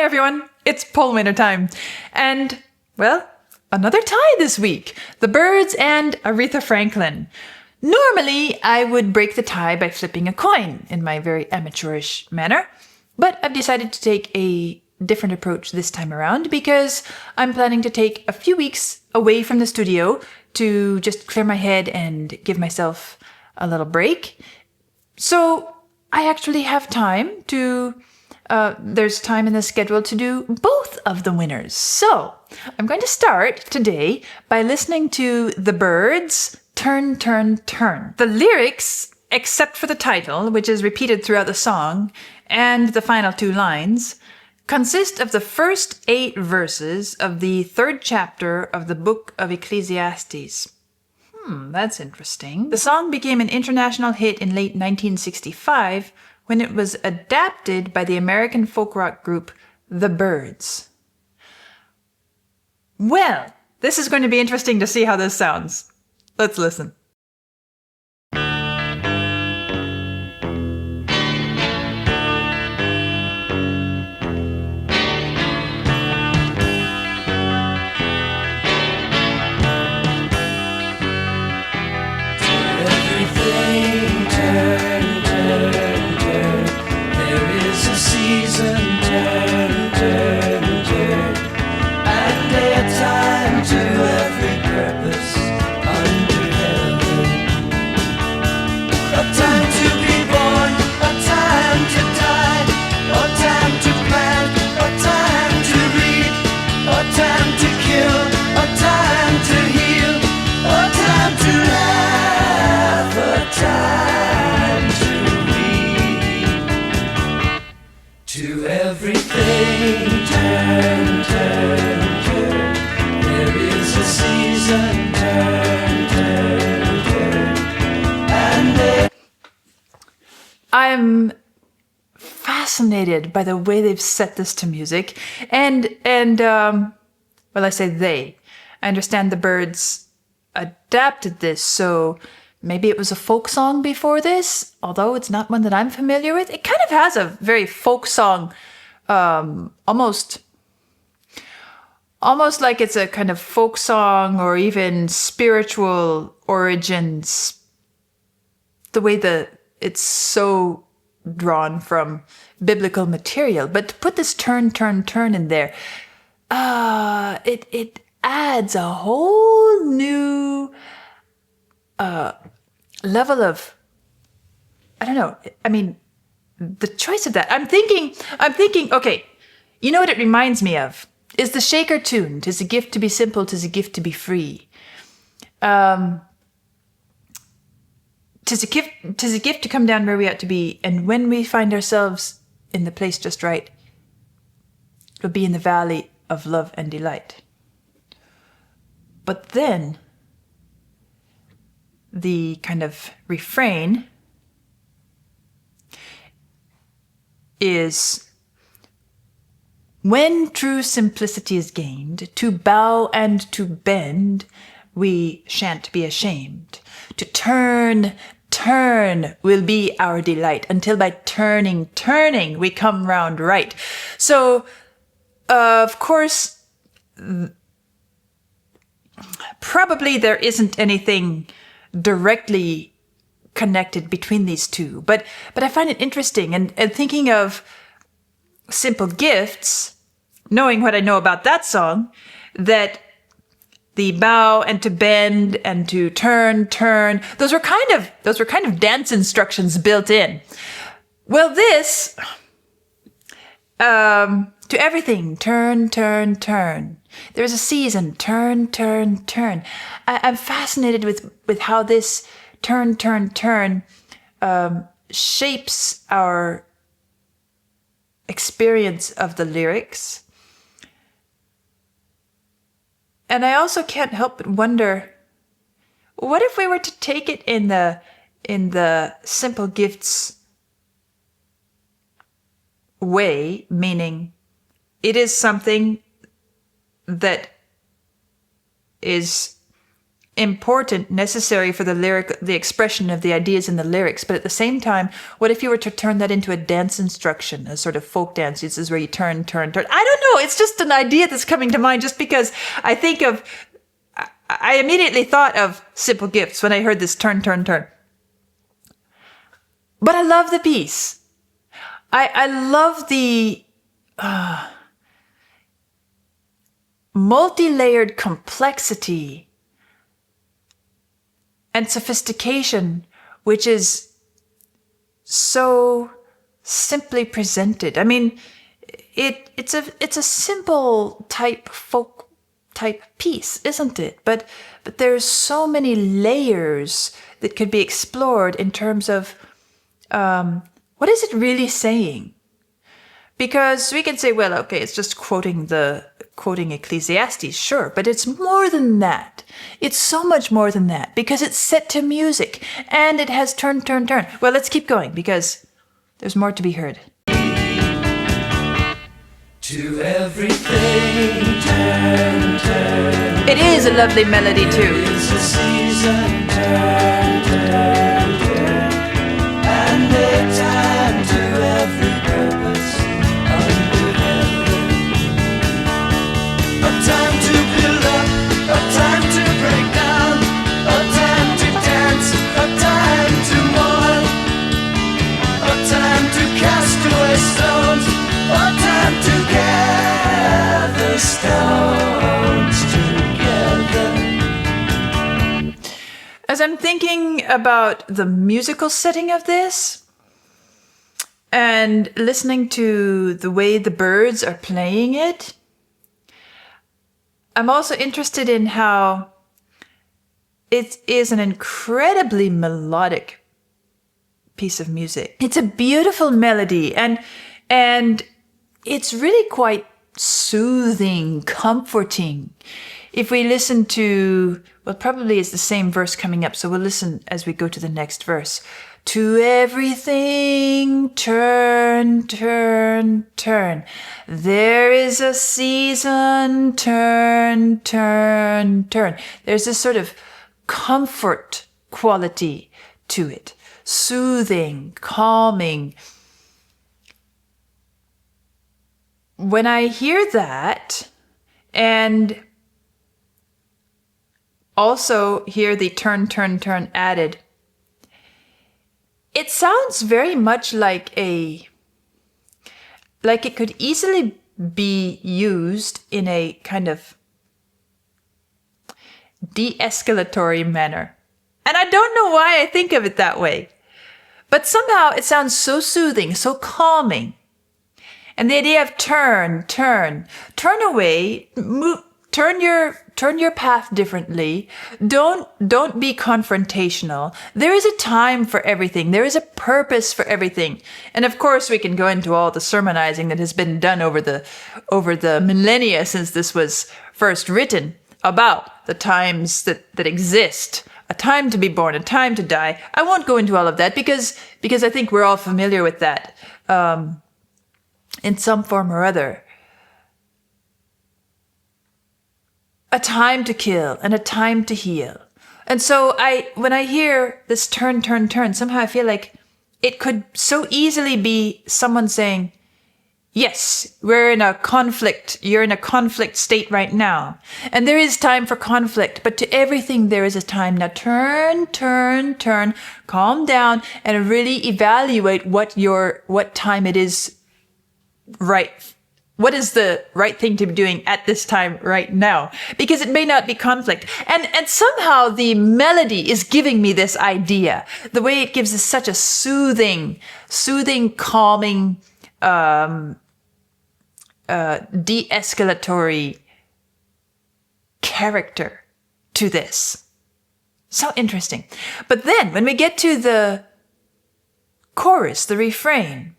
Hi everyone, it's poll winner time. And, well, another tie this week. The Byrds and Aretha Franklin. Normally, I would break the tie by flipping a coin in my very amateurish manner, but I've decided to take a different approach this time around because I'm planning to take a few weeks away from the studio to just clear my head and give myself a little break. So I actually have time to, there's time in the schedule to do both of the winners. So I'm going to start today by listening to The Byrds, Turn, Turn, Turn. The lyrics, except for the title, which is repeated throughout the song, and the final two lines, consist of the first 8 verses of the 3rd chapter of the book of Ecclesiastes. That's interesting. The song became an international hit in late 1965 when it was adapted by the American folk rock group The Byrds. Well, this is going to be interesting to see how this sounds. Let's listen. I'm fascinated by the way they've set this to music, and well, I say they. I understand the Byrds adapted this, so maybe it was a folk song before this, although it's not one that I'm familiar with. It kind of has a very folk song, almost like it's a kind of folk song or even spiritual origins. The way it's so drawn from biblical material. But to put this turn, turn, turn in there, it adds a whole new level of, I don't know, I mean, the choice of that. I'm thinking, okay, you know what it reminds me of? Is the Shaker tune, "'Tis a gift to be simple, 'tis a gift to be free." "'Tis a gift to come down where we ought to be, and when we find ourselves in the place just right, we'll be in the valley of love and delight." But then, the kind of refrain is, "When true simplicity is gained, to bow and to bend, we shan't be ashamed. To turn, turn will be our delight, until by turning, turning, we come round right." So, of course, probably there isn't anything directly connected between these two, but I find it interesting, and thinking of Simple Gifts, knowing what I know about that song, that the bow and to bend and to turn, turn, those were kind of dance instructions built in. Well, this, to everything, turn, turn, turn. There's a season, turn, turn, turn. I'm fascinated with how this turn, turn, turn shapes our experience of the lyrics. And I also can't help but wonder, what if we were to take it in the Simple Gifts way, meaning it is something that is important, necessary for the expression of the ideas in the lyrics. But at the same time, what if you were to turn that into a dance instruction, a sort of folk dance? This is where you turn, turn, turn. I don't know. It's just an idea that's coming to mind just because I immediately thought of Simple Gifts when I heard this turn, turn, turn. But I love the piece. I love the multi-layered complexity and sophistication, which is so simply presented. I mean, it's a simple folk type piece, isn't it? But there's so many layers that could be explored in terms of what is it really saying? Because we can say, well, okay, it's just quoting Ecclesiastes, sure, but it's more than that. It's so much more than that because it's set to music and it has turn, turn, turn. Well, let's keep going because there's more to be heard. To everything, turn, turn. It is a lovely melody too. It's a season, turn, turn, turn. And make time to every purpose under heaven. A time to build up, a time to break down, a time to dance, a time to mourn, a time to cast away stones, a time to gather stones together. As I'm thinking about the musical setting of this and listening to the way the Byrds are playing it, I'm also interested in how it is an incredibly melodic piece of music. It's a beautiful melody and it's really quite soothing, comforting. If we listen to, well, probably it's the same verse coming up, so we'll listen as we go to the next verse. To everything, turn, turn, turn. There is a season, turn, turn, turn. There's this sort of comfort quality to it. Soothing, calming. When I hear that, and also hear the turn, turn, turn added, it sounds very much like it could easily be used in a kind of de-escalatory manner. And I don't know why I think of it that way. But somehow it sounds so soothing, so calming. And the idea of turn away, move, turn your path differently. Don't be confrontational. There is a time for everything. There is a purpose for everything. And of course, we can go into all the sermonizing that has been done over the millennia since this was first written about the times that exist. A time to be born, a time to die. I won't go into all of that because I think we're all familiar with that in some form or other. A time to kill and a time to heal. And so when I hear this turn, turn, turn, somehow I feel like it could so easily be someone saying, yes, we're in a conflict. You're in a conflict state right now. And there is time for conflict, but to everything there is a time. Now turn, turn, turn, calm down and really evaluate what time it is right. What is the right thing to be doing at this time right now? Because it may not be conflict. And somehow the melody is giving me this idea. The way it gives us such a soothing, calming, de-escalatory character to this. So interesting. But then when we get to the chorus, the refrain,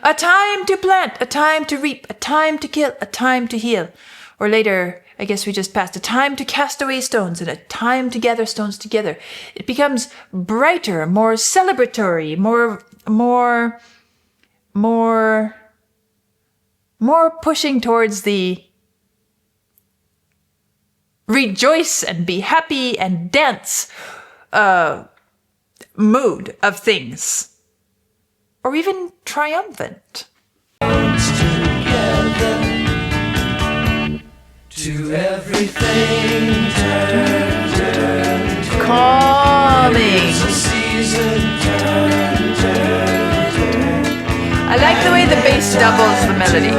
a time to plant, a time to reap, a time to kill, a time to heal. Or later, I guess we just passed a time to cast away stones and a time to gather stones together. It becomes brighter, more celebratory, more pushing towards the rejoice and be happy and dance mood of things, or even triumphant. Together to everything turn, Calming. I like the way the bass doubles the melody.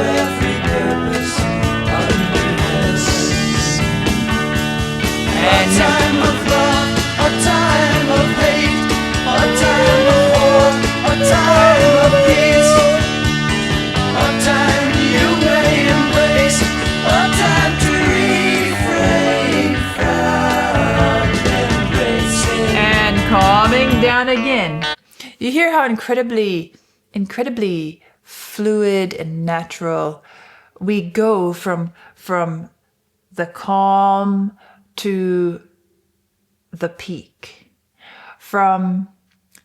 And time of love, a time of hate, a time of war, a time of peace, a time you may embrace, a time to refrain from embracing. and calming down again. You hear how incredibly fluid and natural we go from the calm to the peak, from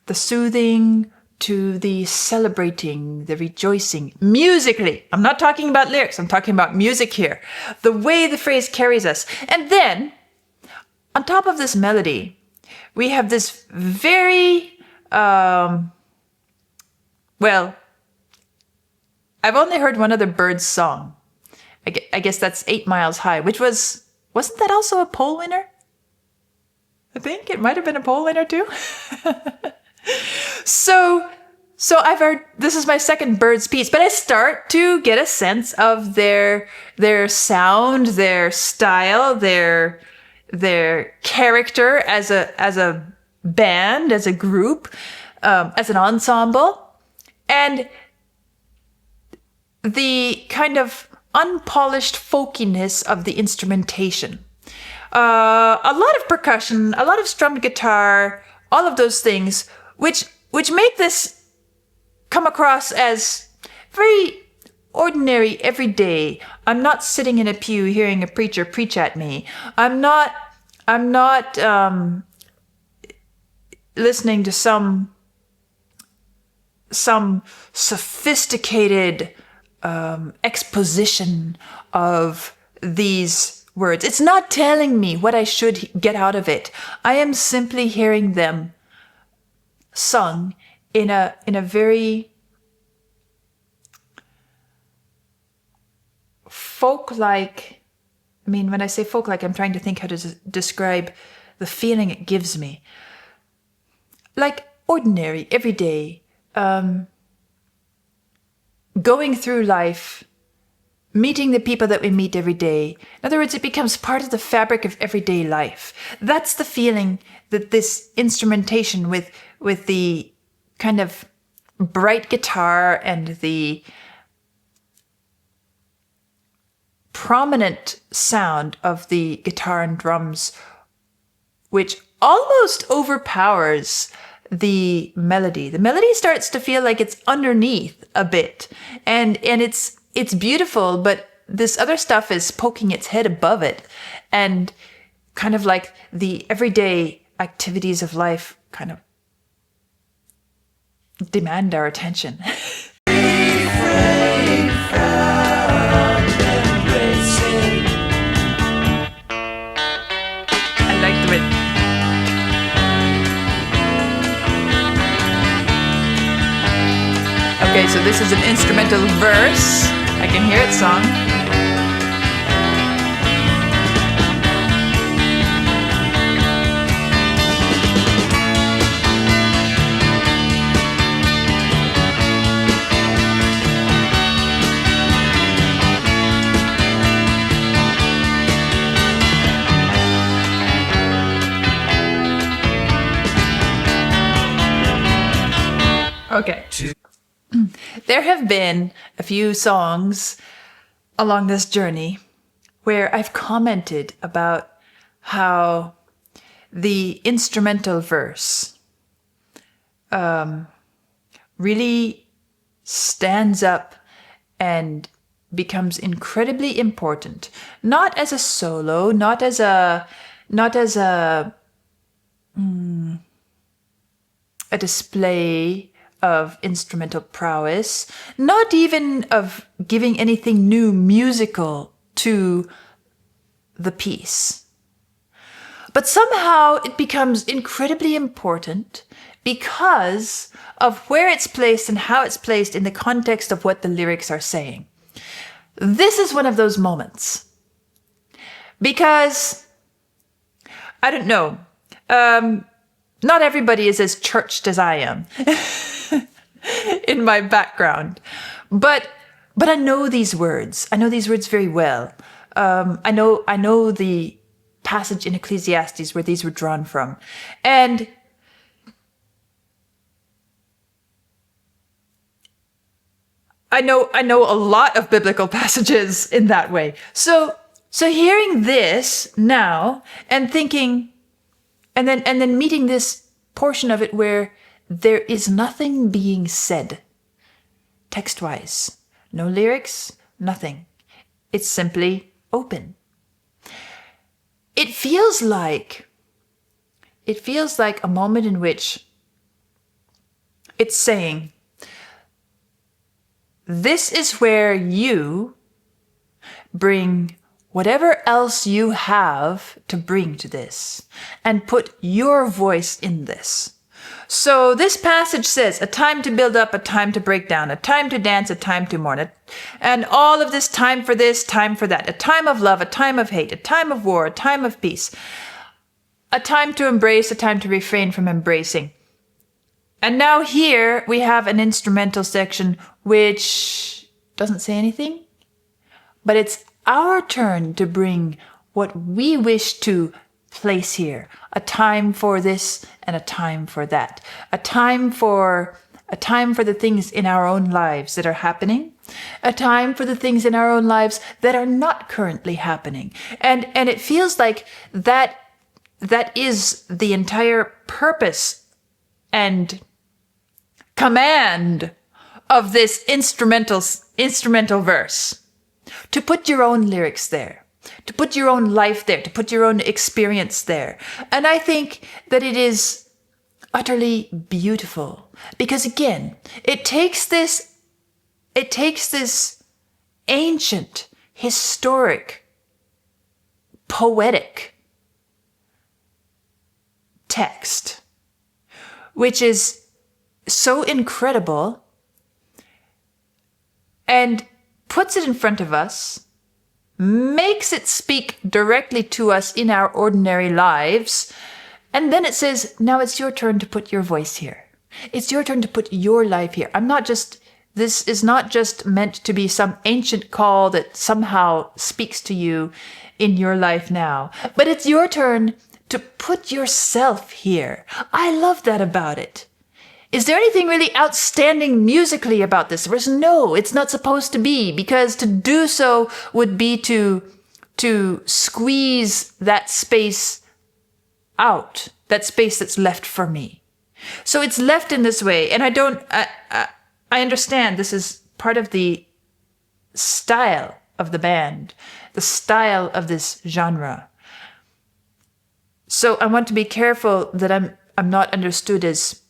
the soothing to the celebrating, the rejoicing, musically. I'm not talking about lyrics, I'm talking about music here. The way the phrase carries us. And then, on top of this melody, we have this very, well, I've only heard one other Byrds song. I guess that's 8 Miles High, which wasn't that also a poll winner? I think it might have been a poll winner too. So I've heard, this is my second Byrds piece, but I start to get a sense of their sound, their style, their character as a band, as a group, as an ensemble, and the kind of unpolished folkiness of the instrumentation. A lot of percussion, a lot of strummed guitar, all of those things, which make this come across as very ordinary, everyday. I'm not sitting in a pew hearing a preacher preach at me. I'm not listening to some sophisticated exposition of these words. It's not telling me what I should get out of it. I am simply hearing them sung in a very folk-like. I mean, when I say folk-like, I'm trying to think how to describe the feeling it gives me. Like ordinary, everyday, going through life, meeting the people that we meet every day. In other words, it becomes part of the fabric of everyday life. That's the feeling that this instrumentation with the kind of bright guitar and the prominent sound of the guitar and drums, which almost overpowers the melody. The melody starts to feel like it's underneath a bit, and it's beautiful, but this other stuff is poking its head above it, and kind of like the everyday activities of life kind of demand our attention. I like the way. Okay, so this is an instrumental verse. I can hear it sung. Okay. There have been a few songs along this journey where I've commented about how the instrumental verse really stands up and becomes incredibly important, not as a solo, not as a display of instrumental prowess, not even of giving anything new musical to the piece. But somehow it becomes incredibly important because of where it's placed and how it's placed in the context of what the lyrics are saying. This is one of those moments. Because, I don't know, not everybody is as churched as I am in my background. But I know these words. I know these words very well. I know the passage in Ecclesiastes where these were drawn from. And I know a lot of biblical passages in that way. So hearing this now and thinking, and then meeting this portion of it where there is nothing being said, text-wise, no lyrics, nothing. It's simply open. It feels like a moment in which it's saying, this is where you bring whatever else you have to bring to this and put your voice in this. So this passage says, a time to build up, a time to break down, a time to dance, a time to mourn, and all of this time for this, time for that, a time of love, a time of hate, a time of war, a time of peace, a time to embrace, a time to refrain from embracing. And now here we have an instrumental section which doesn't say anything, but it's our turn to bring what we wish to place here. A time for this and a time for that. A time for the things in our own lives that are happening. A time for the things in our own lives that are not currently happening. And it feels like that is the entire purpose and command of this instrumental verse. To put your own lyrics there, to put your own life there, to put your own experience there. And I think that it is utterly beautiful because, again, it takes this ancient, historic, poetic text, which is so incredible, and puts it in front of us, makes it speak directly to us in our ordinary lives, and then it says, now it's your turn to put your voice here. It's your turn to put your life here. This is not just meant to be some ancient call that somehow speaks to you in your life now, but it's your turn to put yourself here. I love that about it. Is there anything really outstanding musically about this verse? No, it's not supposed to be, because to do so would be to squeeze that space out, that space that's left for me. So it's left in this way, and I understand this is part of the style of the band, the style of this genre. So I want to be careful that I'm not understood as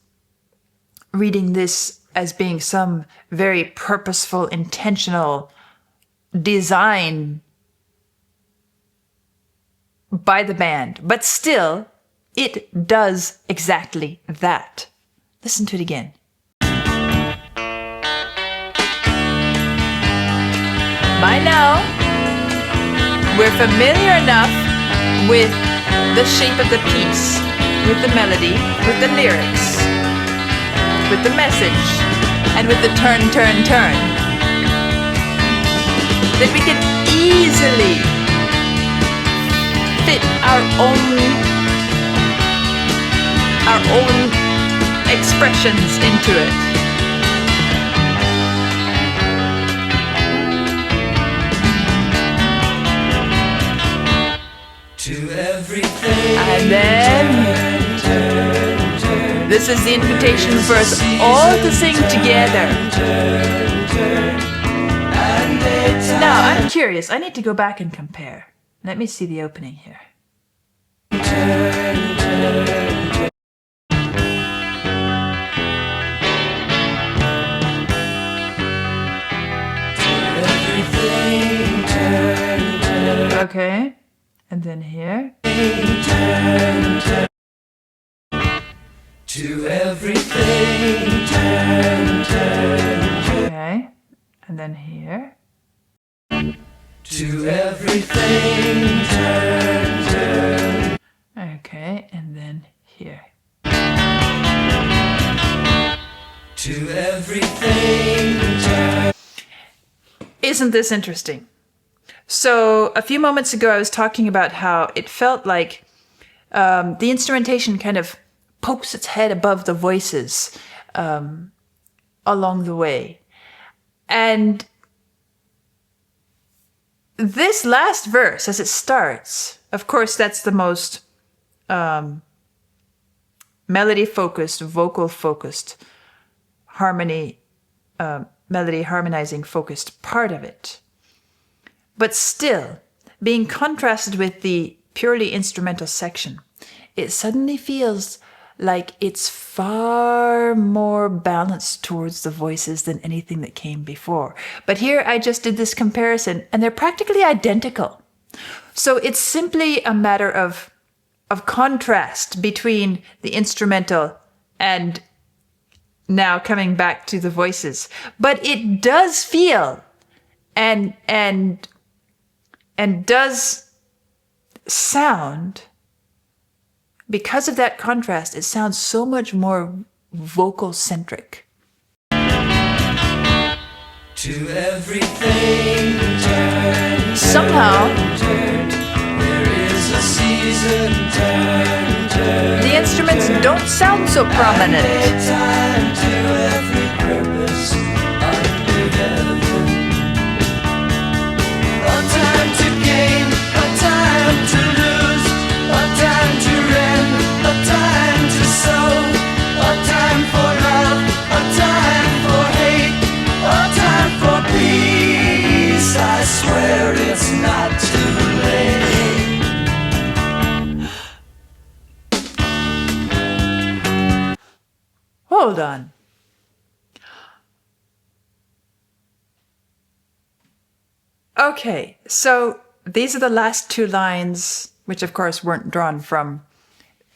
reading this as being some very purposeful, intentional design by the band. But still, it does exactly that. Listen to it again. By now, we're familiar enough with the shape of the piece, with the melody, with the lyrics, with the message, and with the turn, turn, turn, that we can easily fit our own expressions into it. To everything. And then this is the invitation for us all to sing together. Now, I'm curious. I need to go back and compare. Let me see the opening here. Okay. And then here. Turn, turn. To everything, turn, turn. Okay. And then here. To everything, turn, turn. Okay. And then here. To everything, turn. Isn't this interesting? So a few moments ago, I was talking about how it felt like the instrumentation kind of pokes its head above the voices along the way. And this last verse, as it starts, of course, that's the most melody-focused, vocal-focused, melody harmonizing focused part of it. But still, being contrasted with the purely instrumental section, it suddenly feels like it's far more balanced towards the voices than anything that came before. But here I just did this comparison, and they're practically identical. So it's simply a matter of contrast between the instrumental and now coming back to the voices. But it does feel and does sound, because of that contrast, it sounds so much more vocal-centric. To everything, turn. Somehow, Turn. There is a season, turn, turn. the instruments don't sound so prominent. A time to every purpose under heaven. A time to gain, a time to lose, a time to rend, a time to sow, a time for love, a time for hate, a time for peace. I swear it's not too late. Hold on. Okay, so these are the last two lines, which of course weren't drawn from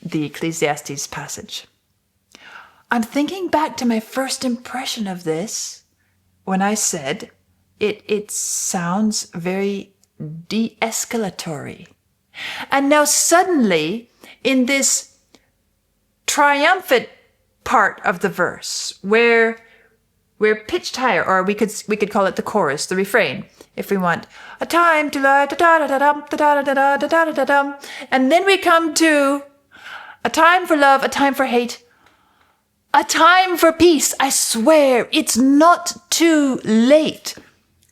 the Ecclesiastes passage. I'm thinking back to my first impression of this when I said it sounds very de-escalatory. And now suddenly, in this triumphant part of the verse, where we're pitched higher, or we could call it the chorus, the refrain, if we want. A time to love, da-da-da-da-dum, da-da-da-da-da-da-da-dum. And then we come to a time for love, a time for hate, a time for peace. I swear, it's not too late.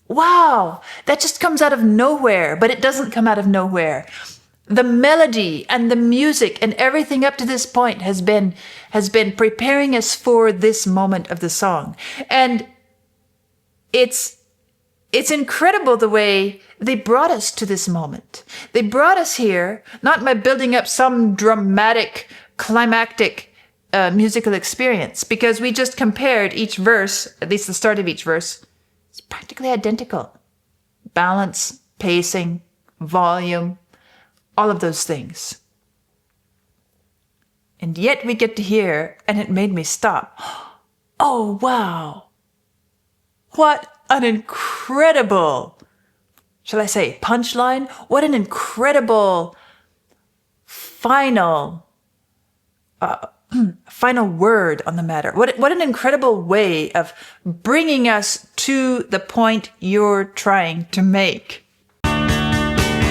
Wow, that just comes out of nowhere, but it doesn't come out of nowhere. The melody and the music and everything up to this point has been preparing us for this moment of the song. And it's incredible the way they brought us to this moment. They brought us here, not by building up some dramatic, climactic musical experience, because we just compared each verse, at least the start of each verse. It's practically identical. Balance, pacing, volume, all of those things. And yet we get to hear, and it made me stop. Oh, wow. What an incredible, shall I say, punchline? What an incredible final word on the matter. What an incredible way of bringing us to the point you're trying to make. A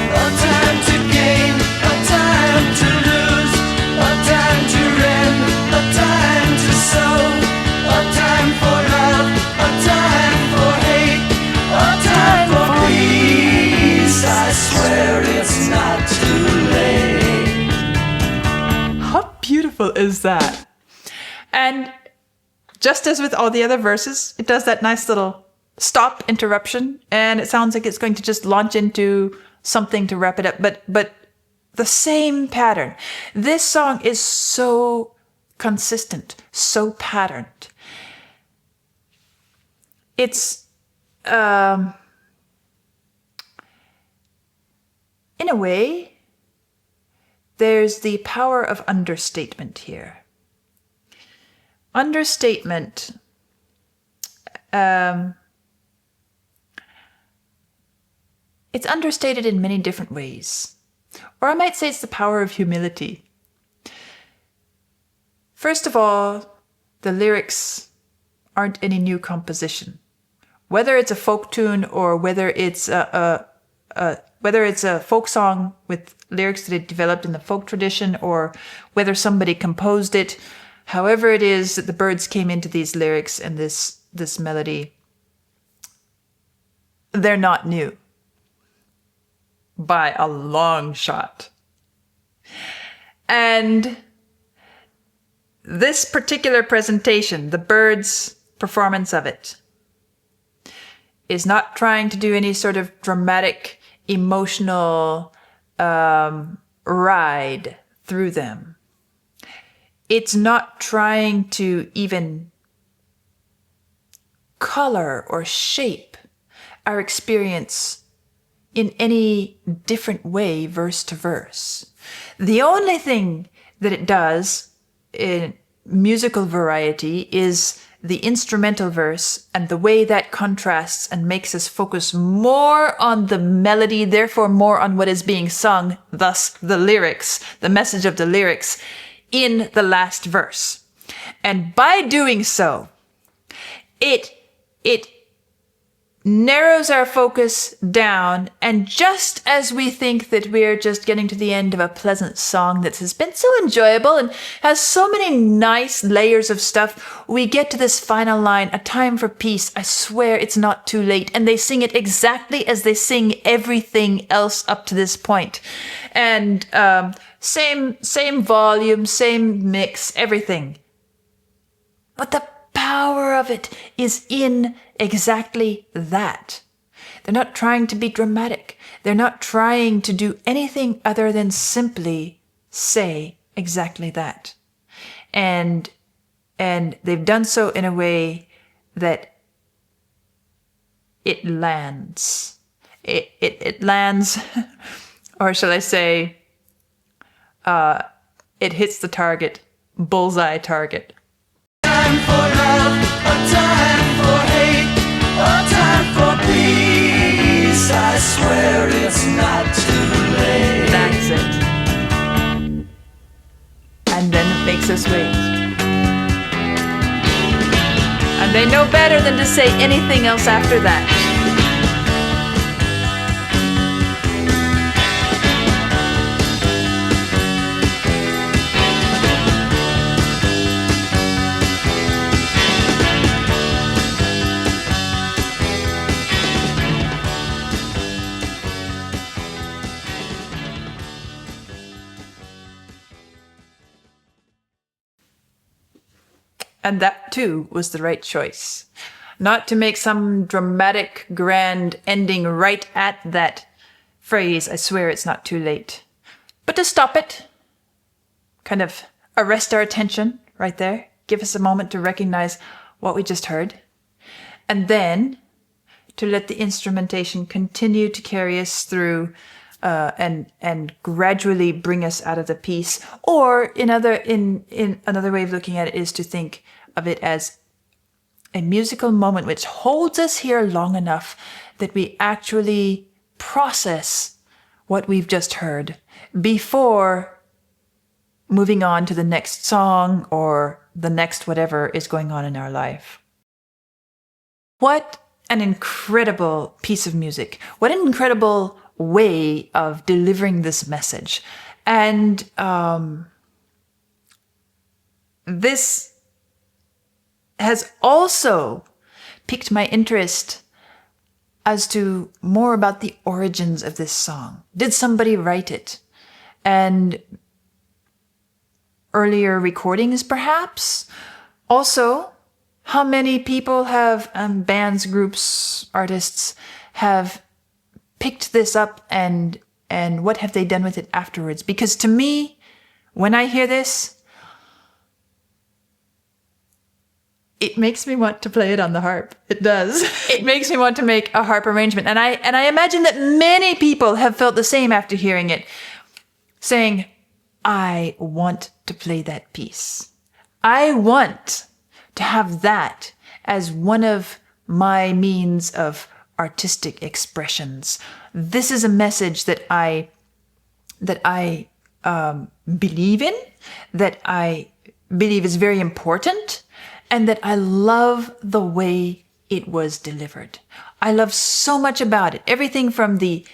time to gain, a time to lose, a time to rend, a time to sow, a time for love, a time for hate, a time for peace. I swear it's not too late. How beautiful is that? And just as with all the other verses, it does that nice little stop interruption, and it sounds like it's going to just launch into something to wrap it up, but the same pattern. This song is so consistent, so patterned. It's in a way, there's the power of understatement here. Understatement, it's understated in many different ways. Or I might say it's the power of humility. First of all, the lyrics aren't any new composition. Whether it's a folk tune or whether it's a folk song with lyrics that it developed in the folk tradition, or whether somebody composed it, however it is that the Byrds came into these lyrics and this melody, they're not new. By a long shot. And this particular presentation, the Byrds' performance of it, is not trying to do any sort of dramatic, emotional ride through them. It's not trying to even color or shape our experience in any different way, verse to verse. The only thing that it does in musical variety is the instrumental verse and the way that contrasts and makes us focus more on the melody, therefore more on what is being sung, thus the lyrics, the message of the lyrics, in the last verse. And by doing so, it narrows our focus down, and just as we think that we're just getting to the end of a pleasant song that has been so enjoyable and has so many nice layers of stuff, we get to this final line, a time for peace, I swear it's not too late, and they sing it exactly as they sing everything else up to this point. And same volume, same mix, everything. But the power of it is in exactly that. They're not trying to be dramatic. They're not trying to do anything other than simply say exactly that. And they've done so in a way that it lands. It lands, or shall I say, it hits the target, bullseye target. Time for love, a time for hate, a time for peace. I swear it's not too late. That's it. And then it makes us wait. And they know better than to say anything else after that. And that, too, was the right choice. Not to make some dramatic, grand ending right at that phrase, I swear it's not too late. But to stop it, kind of arrest our attention right there, give us a moment to recognize what we just heard, and then to let the instrumentation continue to carry us through and gradually bring us out of the piece. Or in another way of looking at it is to think of it as a musical moment which holds us here long enough that we actually process what we've just heard before moving on to the next song or the next whatever is going on in our life. What an incredible piece of music. What an incredible way of delivering this message. And this has also piqued my interest as to more about the origins of this song. Did somebody write it? And earlier recordings, perhaps? Also, how many people have, bands, groups, artists, have picked this up and what have they done with it afterwards? Because to me, when I hear this, it makes me want to play it on the harp. It does. It makes me want to make a harp arrangement. And I imagine that many people have felt the same after hearing it, saying, I want to play that piece. I want to have that as one of my means of artistic expressions. This is a message that I believe in, that I believe is very important, and that I love the way it was delivered. I love so much about it. Everything from the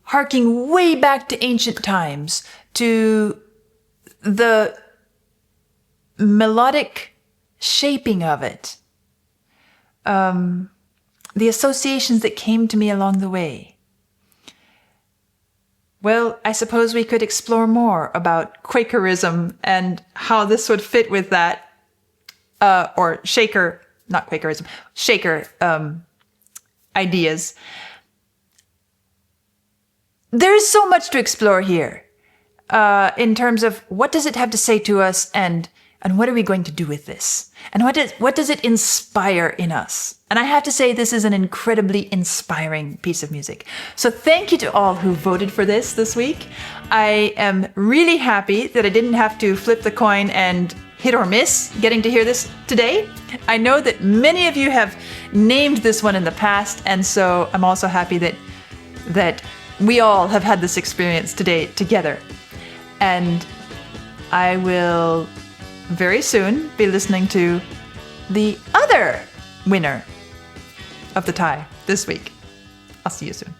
harking way back to ancient times to the melodic shaping of it. The associations that came to me along the way. Well, I suppose we could explore more about Quakerism and how this would fit with that, or Shaker, not Quakerism, Shaker ideas. There's so much to explore here in terms of what does it have to say to us, and what are we going to do with this? And what does it inspire in us? And I have to say, this is an incredibly inspiring piece of music. So thank you to all who voted for this week. I am really happy that I didn't have to flip the coin and hit or miss getting to hear this today. I know that many of you have named this one in the past, and so I'm also happy that we all have had this experience today together. And I will very soon be listening to the other winner of the tie this week. I'll see you soon.